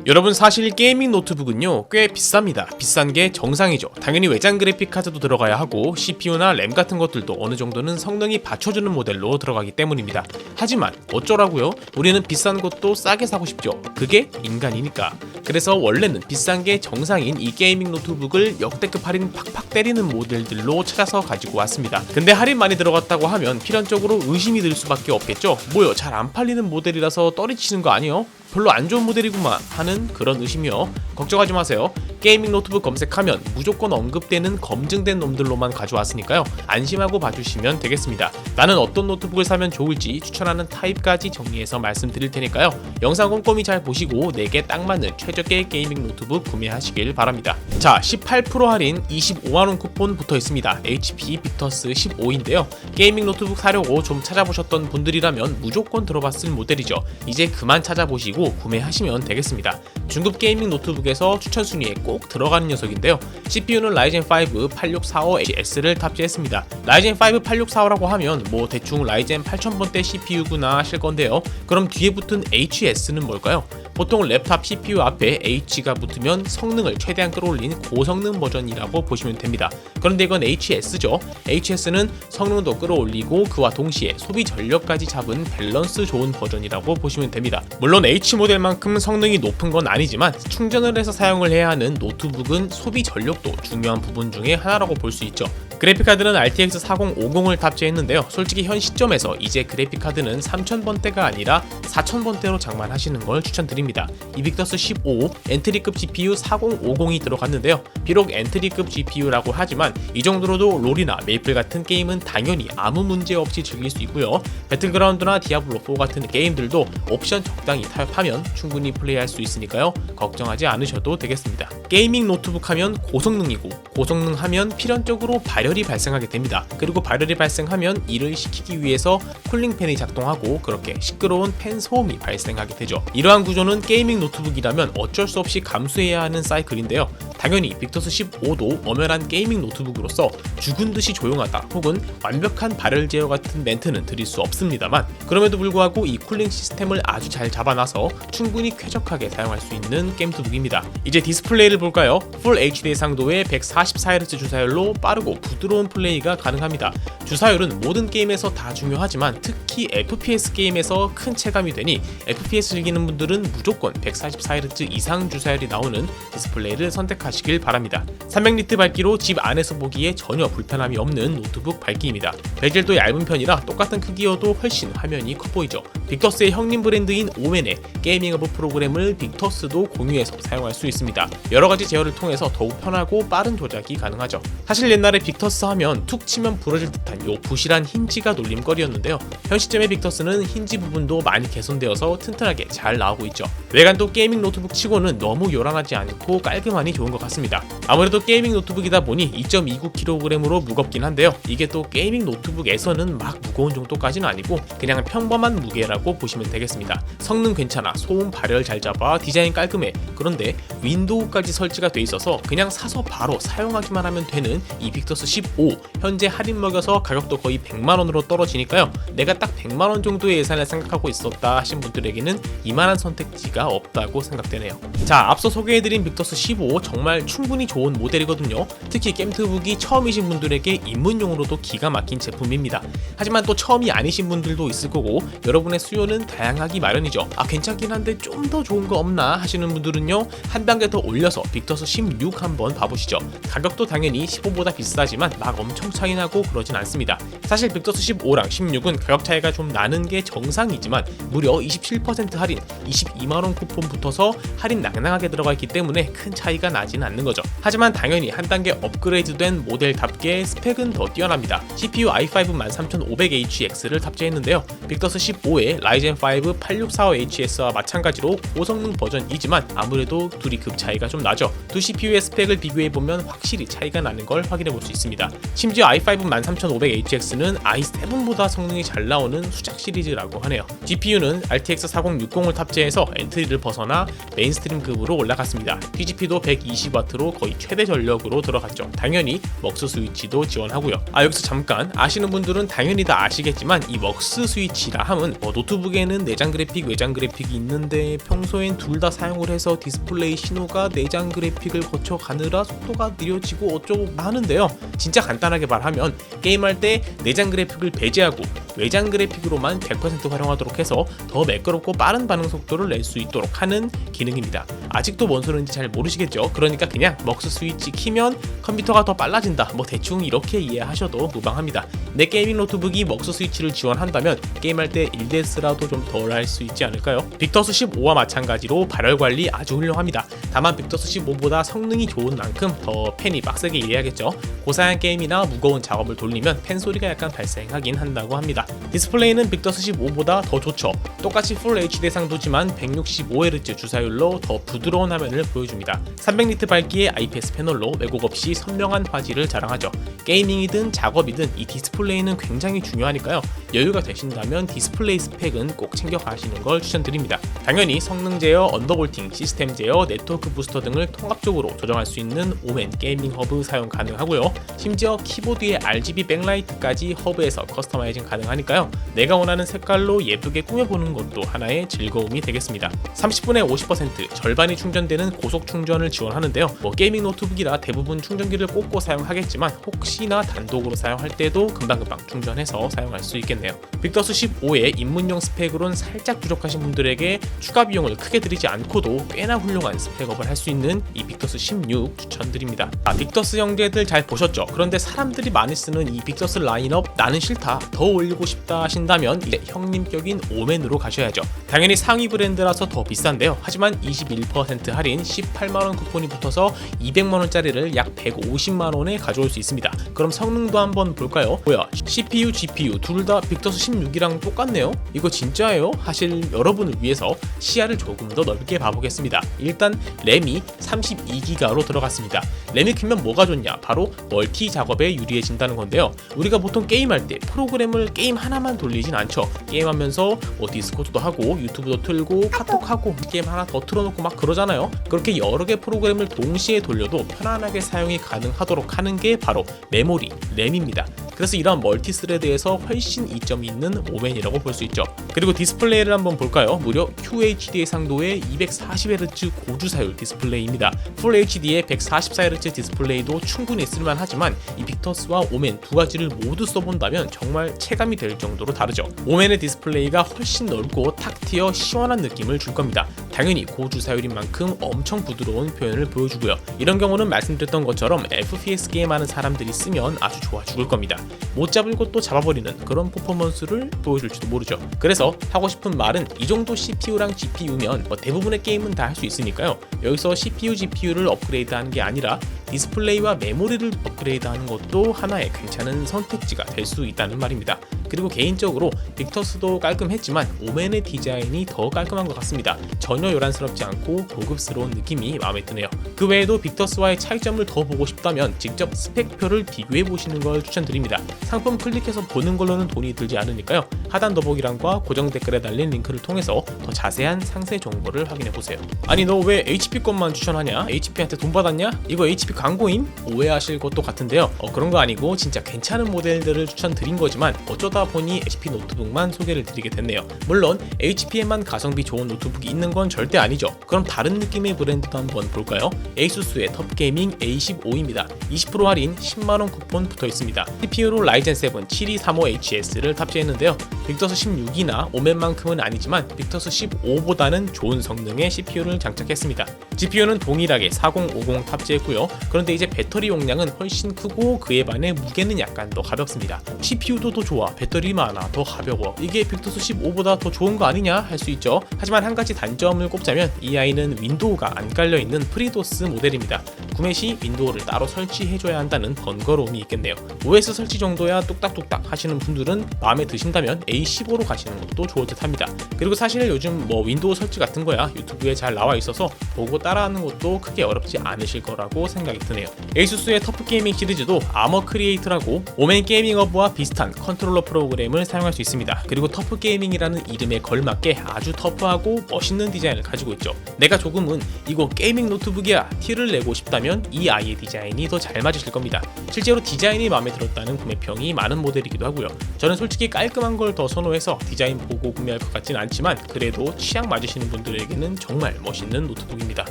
여러분, 사실 게이밍 노트북은요 꽤 비쌉니다. 비싼 게 정상이죠. 당연히 외장 그래픽 카드도 들어가야 하고 CPU나 램 같은 것들도 어느 정도는 성능이 받쳐주는 모델로 들어가기 때문입니다. 하지만 어쩌라고요? 우리는 비싼 것도 싸게 사고 싶죠. 그게 인간이니까. 그래서 원래는 비싼 게 정상인 이 게이밍 노트북을 역대급 할인 팍팍 때리는 모델들로 찾아서 가지고 왔습니다. 근데 할인 많이 들어갔다고 하면 필연적으로 의심이 들 수밖에 없겠죠. 뭐요, 잘 안 팔리는 모델이라서 떨어지시는 거 아니에요? 별로 안 좋은 모델이구만 하는 그런 의심이요. 걱정하지 마세요. 게이밍 노트북 검색하면 무조건 언급되는 검증된 놈들로만 가져왔으니까요. 안심하고 봐주시면 되겠습니다. 나는 어떤 노트북을 사면 좋을지 추천하는 타입까지 정리해서 말씀드릴 테니까요. 영상 꼼꼼히 잘 보시고 내게 딱 맞는 최저가의 게이밍 노트북 구매하시길 바랍니다. 자, 18% 할인 25만원 쿠폰 붙어 있습니다. HP 빅터스 15인데요. 게이밍 노트북 사려고 좀 찾아보셨던 분들이라면 무조건 들어봤을 모델이죠. 이제 그만 찾아보시고 구매하시면 되겠습니다. 중급 게이밍 노트북에서 추천 순위에 꼭 들어가는 녀석인데요. CPU는 라이젠 5 8645HS를 탑재했습니다. 라이젠 5 8645라고 하면 뭐 대충 라이젠 8000번대 CPU구나 하실 건데요. 그럼 뒤에 붙은 HS는 뭘까요? 보통 랩탑 CPU 앞에 H가 붙으면 성능을 최대한 끌어올린 고성능 버전이라고 보시면 됩니다. 그런데 이건 HS죠. HS는 성능도 끌어올리고 그와 동시에 소비 전력까지 잡은 밸런스 좋은 버전이라고 보시면 됩니다. 물론 H 모델만큼 성능이 높은 건 아니지만 충전을 해서 사용을 해야 하는 노트북은 소비 전력도 중요한 부분 중에 하나라고 볼 수 있죠. 그래픽카드는 RTX 4050을 탑재했는데요. 솔직히 현 시점에서 이제 그래픽카드는 3000번대가 아니라 4000번대로 장만하시는 걸 추천드립니다. 이 빅터스 15 엔트리급 GPU 4050이 들어갔는데요. 비록 엔트리급 GPU라고 하지만 이 정도로도 롤이나 메이플 같은 게임은 당연히 아무 문제 없이 즐길 수 있고요. 배틀그라운드나 디아블로4 같은 게임들도 옵션 적당히 타협하면 충분히 플레이할 수 있으니까요. 걱정하지 않으셔도 되겠습니다. 게이밍 노트북 하면 고성능이고 고성능 하면 필연적으로 발열이 발생하게 됩니다. 그리고 발열이 발생하면 이를 식히기 위해서 쿨링팬이 작동하고 그렇게 시끄러운 팬 소음이 발생하게 되죠. 이러한 구조는 게이밍 노트북이라면 어쩔 수 없이 감수해야 하는 사이클인데요. 당연히 빅터스 15도 엄연한 게이밍 노트북으로서 죽은 듯이 조용하다 혹은 완벽한 발열 제어 같은 멘트는 드릴 수 없습니다만, 그럼에도 불구하고 이 쿨링 시스템을 아주 잘 잡아놔서 충분히 쾌적하게 사용할 수 있는 게임투북입니다. 이제 디스플레이를 볼까요? 풀 HD 상도의 144Hz 주사율로 빠르고 부드러운 플레이가 가능합니다. 주사율은 모든 게임에서 다 중요하지만 특히 FPS 게임에서 큰 체감이 되니 FPS 즐기는 분들은 무조건 144Hz 이상 주사율이 나오는 디스플레이를 선택하시길 바랍니다. 300니트 밝기로 집 안에서 보기에 전혀 불편함이 없는 노트북 밝기입니다. 베젤도 얇은 편이라 똑같은 크기여도 훨씬 화면이 커 보이죠. 빅터스의 형님 브랜드인 오멘의 게이밍 허브 프로그램을 빅터스도 공유해서 사용할 수 있습니다. 여러가지 제어를 통해서 더욱 편하고 빠른 조작이 가능하죠. 사실 옛날에 빅터스 하면 툭 치면 부러질 듯한 요 부실한 힌지가 놀림거리였는데요. 현 시점의 빅터스는 힌지 부분도 많이 개선되어서 튼튼하게 잘 나오고 있죠. 외관도 게이밍 노트북 치고는 너무 요란하지 않고 깔끔하니 좋은 것 같습니다. 아무래도 게이밍 노트북이다 보니 2.29kg으로 무겁긴 한데요. 이게 또 게이밍 노트북에서는 막 무거운 정도까지는 아니고 그냥 평범한 무게라고 보시면 되겠습니다. 성능 괜찮아, 소음 발열 잘 잡아, 디자인 깔끔해. 그런데 윈도우까지 설치가 돼 있어서 그냥 사서 바로 사용하기만 하면 되는 이 빅터스 15 현재 할인 먹여서 가격도 거의 100만원으로 떨어지니까요. 내가 딱 100만원 정도의 예산을 생각하고 있었다 하신 분들에게는 이만한 선택지가 없다고 생각되네요. 자, 앞서 소개해드린 빅터스 15 정말 충분히 좋은 모델이거든요. 특히 게임트북이 처음이신 분들에게 입문용으로도 기가 막힌 제품입니다. 하지만 또 처음이 아니신 분들도 있을 거고 여러분의 수요는 다양하기 마련이죠. 괜찮긴 한데 좀 더 좋은 거 없나 하시는 분들은요, 한 단계 더 올려서 빅터스 16 한번 봐보시죠. 가격도 당연히 15보다 비싸지만 막 엄청 차이 나고 그러진 않습니다. 사실 빅터스 15랑 16은 가격 차이가 좀 나는 게 정상이지만 무려 27% 할인 22만원 쿠폰 붙어서 할인 낭낭하게 들어가 있기 때문에 큰 차이가 나진 않는 거죠. 하지만 당연히 한 단계 업그레이드된 모델답게 스펙은 더 뛰어납니다. CPU i5 13500HX를 탑재했는데요. 빅터스 15의 라이젠 5 8645HS와 마찬가지로 고성능 버전이지만 아무래도 둘이 급 차이가 좀 나죠. 두 CPU의 스펙을 비교해보면 확실히 차이가 나는 걸 확인해 볼 수 있습니다. 있습니다. 심지어 i5 13500HX는 i7보다 성능이 잘 나오는 수작 시리즈라고 하네요. GPU는 RTX 4060을 탑재해서 엔트리를 벗어나 메인스트림급으로 올라갔습니다. DGP도 120W로 거의 최대 전력으로 들어갔죠. 당연히 먹스 스위치도 지원하고요. 여기서 잠깐, 아시는 분들은 당연히 다 아시겠지만 이 먹스 스위치라 함은 노트북에는 내장 그래픽, 외장 그래픽이 있는데 평소엔 둘 다 사용을 해서 디스플레이 신호가 내장 그래픽을 거쳐 가느라 속도가 느려지고 어쩌고 하는데요. 진짜 간단하게 말하면 게임할 때 내장 그래픽을 배제하고 외장 그래픽으로만 100% 활용하도록 해서 더 매끄럽고 빠른 반응 속도를 낼 수 있도록 하는 기능입니다. 아직도 뭔 소리인지 잘 모르시겠죠? 그러니까 그냥 먹스 스위치 키면 컴퓨터가 더 빨라진다, 대충 이렇게 이해하셔도 무방합니다. 내 게이밍 노트북이 먹스 스위치를 지원한다면 게임할 때 1데스라도 좀 덜 할 수 있지 않을까요? 빅터스 15와 마찬가지로 발열 관리 아주 훌륭합니다. 다만 빅터스 15보다 성능이 좋은 만큼 더 팬이 빡세게 일해야겠죠. 고사양 게임이나 무거운 작업을 돌리면 팬 소리가 약간 발생하긴 한다고 합니다. 디스플레이는 빅터스 15보다 더 좋죠. 똑같이 풀 HD 해상도지만 165Hz 주사율로 더 부드러운 화면을 보여줍니다. 300니트 밝기의 IPS 패널로 왜곡 없이 선명한 화질을 자랑하죠. 게이밍이든 작업이든 이 디스플레이는 굉장히 중요하니까요. 여유가 되신다면 디스플레이 스펙은 꼭 챙겨 가시는 걸 추천드립니다. 당연히 성능 제어, 언더볼팅, 시스템 제어, 네트워크 부스터 등을 통합적으로 조정할 수 있는 오멘 게이밍 허브 사용 가능하고요. 심지어 키보드에 RGB 백라이트까지 허브에서 커스터마이징 가능하니까요. 내가 원하는 색깔로 예쁘게 꾸며보는 것도 하나의 즐거움이 되겠습니다. 30분에 50%, 절반이 충전되는 고속 충전을 지원하는데요. 게이밍 노트북이라 대부분 충전기를 꽂고 사용하겠지만 혹시나 단독으로 사용할 때도 금방금방 충전해서 사용할 수 있겠네요. 빅터스 15의 입문용 스펙으론 살짝 부족하신 분들에게 추가 비용을 크게 들이지 않고도 꽤나 훌륭한 스펙업을 할 수 있는 이 빅터스 16 추천드립니다. 빅터스 형제들 잘 보셨죠? 그런데 사람들이 많이 쓰는 이 빅터스 라인업 나는 싫다, 더 올리고 싶다 하신다면 이제 형님격인 오멘으로 가셔야죠. 당연히 상위 브랜드라서 더 비싼데요. 하지만 21% 할인 18만원 쿠폰이 붙어서 200만원짜리를 약 150만원에 가져올 수 있습니다. 그럼 성능도 한번 볼까요? 뭐야, CPU, GPU 둘 다 빅터스 16이랑 똑같네요? 이거 진짜예요? 하실 여러분을 위해서 시야를 조금 더 넓게 봐보겠습니다. 일단 램이 32기가로 들어갔습니다. 램이 크면 뭐가 좋냐? 바로 멀티 작업에 유리해진다는 건데요. 우리가 보통 게임할 때 프로그램을 게임 하나만 돌리진 않죠. 게임하면서 디스코드도 하고 유튜브도 틀고 카톡하고 게임 하나 더 틀어놓고 막 그러잖아요. 그렇게 여러 개 프로그램을 동시에 돌려도 편안하게 사용이 가능하도록 하는 게 바로 메모리, 램입니다. 그래서 이런 멀티스레드에서 훨씬 이점이 있는 오멘이라고 볼 수 있죠. 그리고 디스플레이를 한번 볼까요? 무려 QHD 해상도의 240Hz 고주사율 디스플레이입니다. 풀 HD의 144Hz 디스플레이도 충분히 쓸만하지만 이 빅터스와 오멘 두 가지를 모두 써본다면 정말 체감이 될 정도로 다르죠. 오멘의 디스플레이가 훨씬 넓고 탁 트여 시원한 느낌을 줄 겁니다. 당연히 고주사율인 만큼 엄청 부드러운 표현을 보여주고요. 이런 경우는 말씀드렸던 것처럼 FPS 게임하는 사람들이 쓰면 아주 좋아 죽을 겁니다. 못 잡을 것도 잡아버리는 그런 퍼포먼스를 보여줄지도 모르죠. 그래서 하고 싶은 말은 이 정도 CPU랑 GPU면 대부분의 게임은 다 할 수 있으니까요. 여기서 CPU, GPU를 업그레이드하는 게 아니라 디스플레이와 메모리를 업그레이드하는 것도 하나의 괜찮은 선택지가 될 수 있다는 말입니다. 그리고 개인적으로 빅터스도 깔끔했지만 오멘의 디자인이 더 깔끔한 것 같습니다. 전혀 요란스럽지 않고 고급스러운 느낌이 마음에 드네요. 그 외에도 빅터스와의 차이점을 더 보고 싶다면 직접 스펙표를 비교해 보시는 걸 추천드립니다. 상품 클릭해서 보는 걸로는 돈이 들지 않으니까요. 하단 더보기란과 고정 댓글에 달린 링크를 통해서 더 자세한 상세 정보를 확인해 보세요. 아니 너 왜 HP 것만 추천하냐? HP한테 돈 받았냐? 이거 HP 광고임? 오해하실 것도 같은데요. 그런 거 아니고 진짜 괜찮은 모델들을 추천드린 거지만 어쩌다 보니 HP 노트북만 소개를 드리게 됐네요. 물론 HP에만 가성비 좋은 노트북이 있는 건 절대 아니죠. 그럼 다른 느낌의 브랜드도 한번 볼까요? 에이수스의 텁게이밍 A15입니다. 20% 할인 10만원 쿠폰 붙어 있습니다. CPU로 라이젠 7 7235HS를 탑재했는데요. 빅터스 16이나 오멘만큼은 아니지만 빅터스 15보다는 좋은 성능의 CPU를 장착했습니다. GPU는 동일하게 4050 탑재했고요. 그런데 이제 배터리 용량은 훨씬 크고 그에 반해 무게는 약간 더 가볍습니다. CPU도 더 좋아, 배터리 많아, 더 가벼워. 이게 빅터스 15보다 더 좋은 거 아니냐 할 수 있죠. 하지만 한 가지 단점을 꼽자면 이 아이는 윈도우가 안 깔려있는 프리도스 모델입니다. 구매 시 윈도우를 따로 설치해줘야 한다는 번거로움이 있겠네요. OS 설치 정도야 뚝딱뚝딱 하시는 분들은 마음에 드신다면 A15로 가시는 것도 좋을 듯 합니다. 그리고 사실 요즘 윈도우 설치 같은 거야 유튜브에 잘 나와 있어서 보고 따라하는 것도 크게 어렵지 않으실 거라고 생각이 드네요. 에이수스의 터프 게이밍 시리즈도 아머 크리에이트라고 오멘 게이밍 허브와 비슷한 컨트롤러 프로그램을 사용할 수 있습니다. 그리고 터프 게이밍이라는 이름에 걸맞게 아주 터프하고 멋있는 디자인을 가지고 있죠. 내가 조금은 이거 게이밍 노트북이야 티를 내고 싶다면 이 아이의 디자인이 더 잘 맞으실 겁니다. 실제로 디자인이 마음에 들었다는 구매평이 많은 모델이기도 하고요. 저는 솔직히 깔끔한 걸 더 선호해서 디자인 보고 구매할 것 같진 않지만 그래도 취향 맞으시는 분들에게는 정말 멋있는 노트북입니다.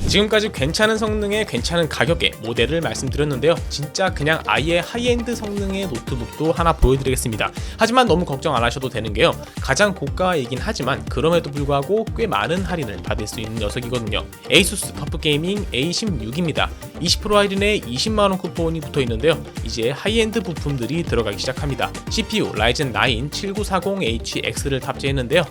지금까지 괜찮은 성능에 괜찮은 가격에 모델을 말씀드렸는데요. 진짜 그냥 아예 하이엔드 성능의 노트북도 하나 보여드리겠습니다. 하지만 너무 걱정 안 하셔도 되는 게요. 가장 고가이긴 하지만 그럼에도 불구하고 꽤 많은 할인을 받을 수 있는 녀석이거든요. ASUS 터프 게이밍 A16입니다. 20% 할인에 20만원 쿠폰이 붙어 있는데요. 이제 하이엔드 부품들이 들어가기 시작합니다. CPU 라이젠 9 7940HX를 탑재했는데요.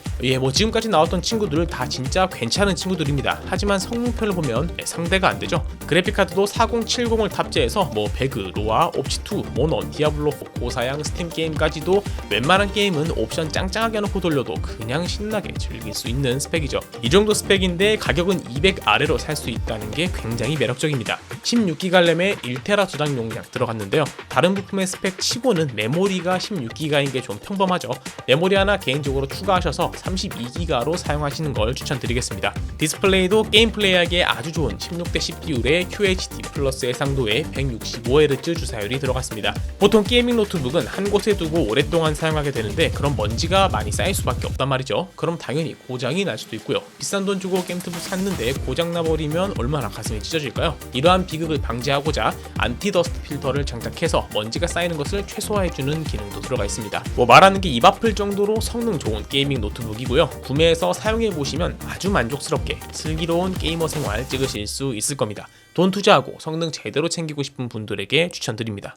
지금까지 나왔던 친구들 다 진짜 괜찮은 친구들입니다. 하지만 성능표를 보면 상대가 안 되죠. 그래픽카드도 4070을 탑재해서 배그, 로아, 옵치2, 모논, 디아블로4, 고사양, 스팀 게임까지도 웬만한 게임은 옵션 짱짱하게 놓고 돌려도 그냥 신나게 즐길 수 있는 스펙이죠. 이 정도 스펙인데 가격은 200 아래로 살 수 있다는 게 굉장히 매력적입니다. 16기가 램에 1테라 저장 용량 들어갔는데요. 다른 부품의 스펙 치고는 메모리가 16기가인 게 좀 평범하죠. 메모리 하나 개인적으로 추가하셔서 32기가로 사용하시는 걸 추천드리겠습니다. 디스플레이도 게임 플레이하기에 아주 좋은 16:10 비율의 QHD 플러스 해상도에 165Hz 주사율이 들어갔습니다. 보통 게이밍 노트북은 한 곳에 두고 오랫동안 사용하게 되는데 그럼 먼지가 많이 쌓일 수밖에 없단 말이죠. 그럼 당연히 고장이 날 수도 있고요. 비싼 돈 주고 게임트북 샀는데 고장 나버리면 얼마나 가슴이 찢어질까요? 이러한 비극을 방지하고자 안티더스트 필터를 장착해서 먼지가 쌓이는 것을 최소화해주는 기능도 들어가 있습니다. 말하는 게 입 아플 정도로 성능 좋은 게이밍 노트북이고요. 구매해서 사용해보시면 아주 만족스럽게 슬기로운 게이머 생활 찍으실 수 있을 겁니다. 돈 투자하고 성능 제대로 챙기고 싶은 분들에게 추천드립니다.